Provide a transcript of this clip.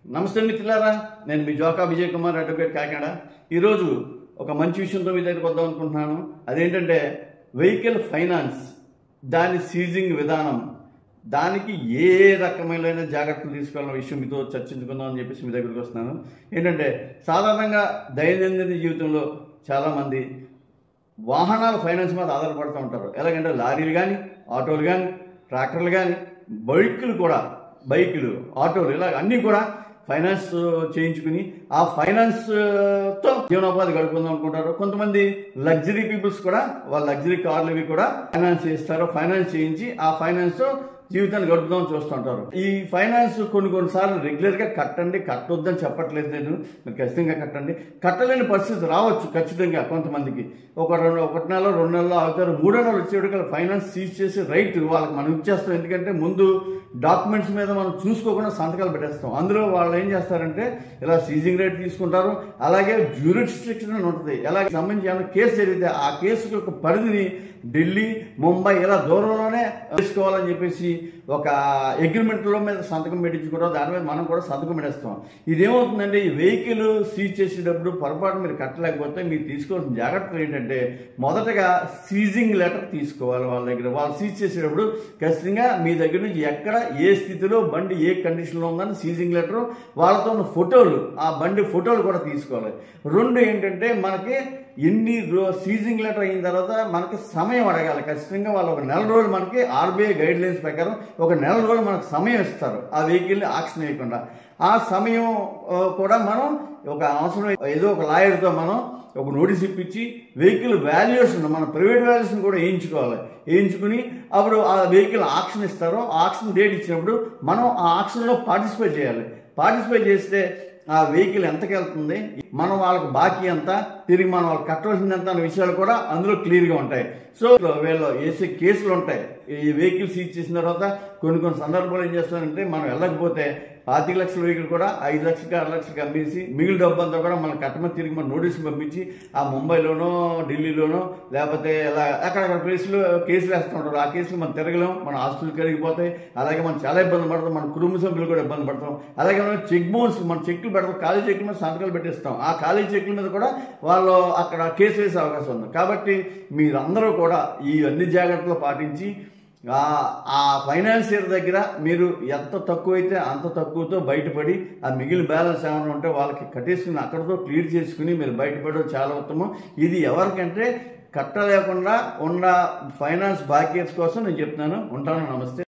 నమస్తే మిత్రులారా, నేను మీ జోకా విజయ్ కుమార్ అడ్వకేట్ కాకినాడ. ఈరోజు ఒక మంచి విషయంతో మీ దగ్గరికి వద్దాం అనుకుంటున్నాను. అదేంటంటే వెహికల్ ఫైనాన్స్, దాని సీజింగ్ విధానం, దానికి ఏ రకమైన జాగ్రత్తలు తీసుకోవాలన్న విషయం మీతో చర్చించుకుందాం అని చెప్పేసి మీ దగ్గరికి వస్తున్నాను. ఏంటంటే సాధారణంగా దైనందిన జీవితంలో చాలామంది వాహనాల ఫైనాన్స్ మీద ఆధారపడుతూ ఉంటారు. ఎలాగంటే లారీలు కానీ, ఆటోలు కానీ, ట్రాక్టర్లు కానీ, బైకులు, ఆటోలు, ఇలా అన్నీ కూడా ఫైనాన్స్ చేయించుకుని ఆ ఫైనాన్స్తో జీవనోపాధి గడుపుకుందాం అనుకుంటారు. కొంతమంది లగ్జరీ పీపుల్స్ కూడా వాళ్ళ లగ్జరీ కార్లు ఇవి కూడా ఫైనాన్స్ చేస్తారు. ఫైనాన్స్ చేయించి ఆ ఫైనాన్స్తో జీవితాన్ని గడుపుదాం చూస్తుంటారు. ఈ ఫైనాన్స్ కొన్నిసార్లు రెగ్యులర్గా కట్టండి, కట్టొద్దని చెప్పట్లేదు నేను. మీరు ఖచ్చితంగా కట్టలేని పరిస్థితి రావచ్చు ఖచ్చితంగా కొంతమందికి. ఒక నెల 2 నెలలు అవుతారు, 3వ నెలలు వచ్చేటికి ఫైనాన్స్ సీజ్ చేసి రైట్ వాళ్ళకి మనం ఇచ్చేస్తాం. ఎందుకంటే ముందు డాక్యుమెంట్స్ మీద మనం చూసుకోకుండా సంతకాలు పెట్టేస్తాం. అందులో వాళ్ళు ఏం చేస్తారంటే ఇలా సీజింగ్ రేట్ తీసుకుంటారు. అలాగే జ్యూరిస్డిక్షన్ అని ఉంటుంది. అలాగే సంబంధించి ఏమైనా కేసు జరిగితే ఆ కేసు యొక్క పరిధిని ఢిల్లీ, ముంబై ఇలా దూరంలోనే తీసుకోవాలని చెప్పేసి ఒక అగ్రిమెంట్లో మీద సంతకం పెట్టించుకుంటాం. దాని మీద మనం కూడా సంతకం పెట్టేస్తాం. ఇదేమవుతుందంటే ఈ వెహికల్ సీజ్ చేసేటప్పుడు పొరపాటు మీరు కట్టలేకపోతే మీరు తీసుకోవాల్సిన జాగ్రత్తలు ఏంటంటే మొదటగా సీజింగ్ లెటర్ తీసుకోవాలి వాళ్ళ దగ్గర. వాళ్ళు సీజ్ చేసేటప్పుడు ఖచ్చితంగా మీ దగ్గర నుంచి ఎక్కడ ఏ స్థితిలో బండి ఏ కండిషన్లో ఉందని సీజింగ్ లెటర్, వాళ్ళతో ఉన్న ఫోటోలు, ఆ బండి ఫోటోలు కూడా తీసుకోవాలి. 2 ఏంటంటే మనకి సీజింగ్ లెటర్ అయిన తర్వాత మనకి సమయం అడగాలి ఖచ్చితంగా. వాళ్ళు ఒక నెల రోజులు మనకి ఆర్బీఐ గైడ్ లైన్స్ ప్రకారం ఒక నెల రోజులు మనకు సమయం ఇస్తారు ఆ వెహికల్ని ఆక్షన్ వేయకుండా. ఆ సమయం కూడా మనం ఒక అవసరం ఏదో ఒక లాయర్తో మనం ఒక నోటీస్ ఇప్పించి వెహికల్ వాల్యుయేషన్, మన ప్రైవేట్ వాల్యుయేషన్ కూడా వేయించుకుని అప్పుడు ఆ వెహికల్ ఆక్షన్ ఇస్తారు. ఆక్షన్ డేట్ ఇచ్చినప్పుడు మనం ఆ ఆక్షన్లో పార్టిసిపేట్ చేయాలి. పార్టిసిపేట్ చేస్తే ఆ వెహికల్ ఎంతకి వెళ్తుంది, మనం వాళ్ళకి బాకీ ఎంత, తిరిగి మనం వాళ్ళకి కట్టవలసింది ఎంత అనే విషయాలు కూడా అందులో క్లియర్గా ఉంటాయి. సో వీళ్ళు వేసే కేసులు ఉంటాయి. ఈ వెహికల్ సీజ్ చేసిన తర్వాత కొన్ని సందర్భాలు ఏం చేస్తారంటే మనం వెళ్ళకపోతే 25 లక్షల వెహికల్ కూడా 5 లక్షలకి 6 లక్షలకి అమ్మేసి మిగిలిన డబ్బు అంతా కూడా మనం కట్టమని తిరిగి మన నోటీసులు పంపించి ఆ ముంబైలోనో ఢిల్లీలోనో లేకపోతే ఇలా అక్కడక్కడ ప్లేస్లో కేసులు వేస్తూ ఉంటారు. ఆ కేసులు మనం తిరగలేం, మన ఆస్తులు కరిగిపోతాయి. అలాగే మనం చాలా ఇబ్బంది పడతాం, మన కుటుంబ సభ్యులు కూడా ఇబ్బంది పడతాం. అలాగే మనం చెక్ బౌన్స్, మన చెక్లు పెడతాం, ఖాళీ చెక్ల మీద సంతకాలు పెట్టిస్తాం. ఆ ఖాళీ చెక్ల మీద కూడా వాళ్ళు అక్కడ కేసు వేసే అవకాశం ఉంది. కాబట్టి మీరందరూ కూడా ఈ అన్ని జాగ్రత్తలు పాటించి ఆ ఫైనాన్షియర్ దగ్గర మీరు ఎంత తక్కువైతే అంత తక్కువతో బయటపడి ఆ మిగిలిన బ్యాలెన్స్ ఏమైనా ఉంటే వాళ్ళకి కట్టేసుకుని అక్కడతో క్లియర్ చేసుకుని మీరు బయటపడడం చాలా ఉత్తమం. ఇది ఎవరికంటే కట్టలేకుండా ఉన్న ఫైనాన్స్ బాకీస్ కోసం నేను చెప్తున్నాను. ఉంటాను. నమస్తే.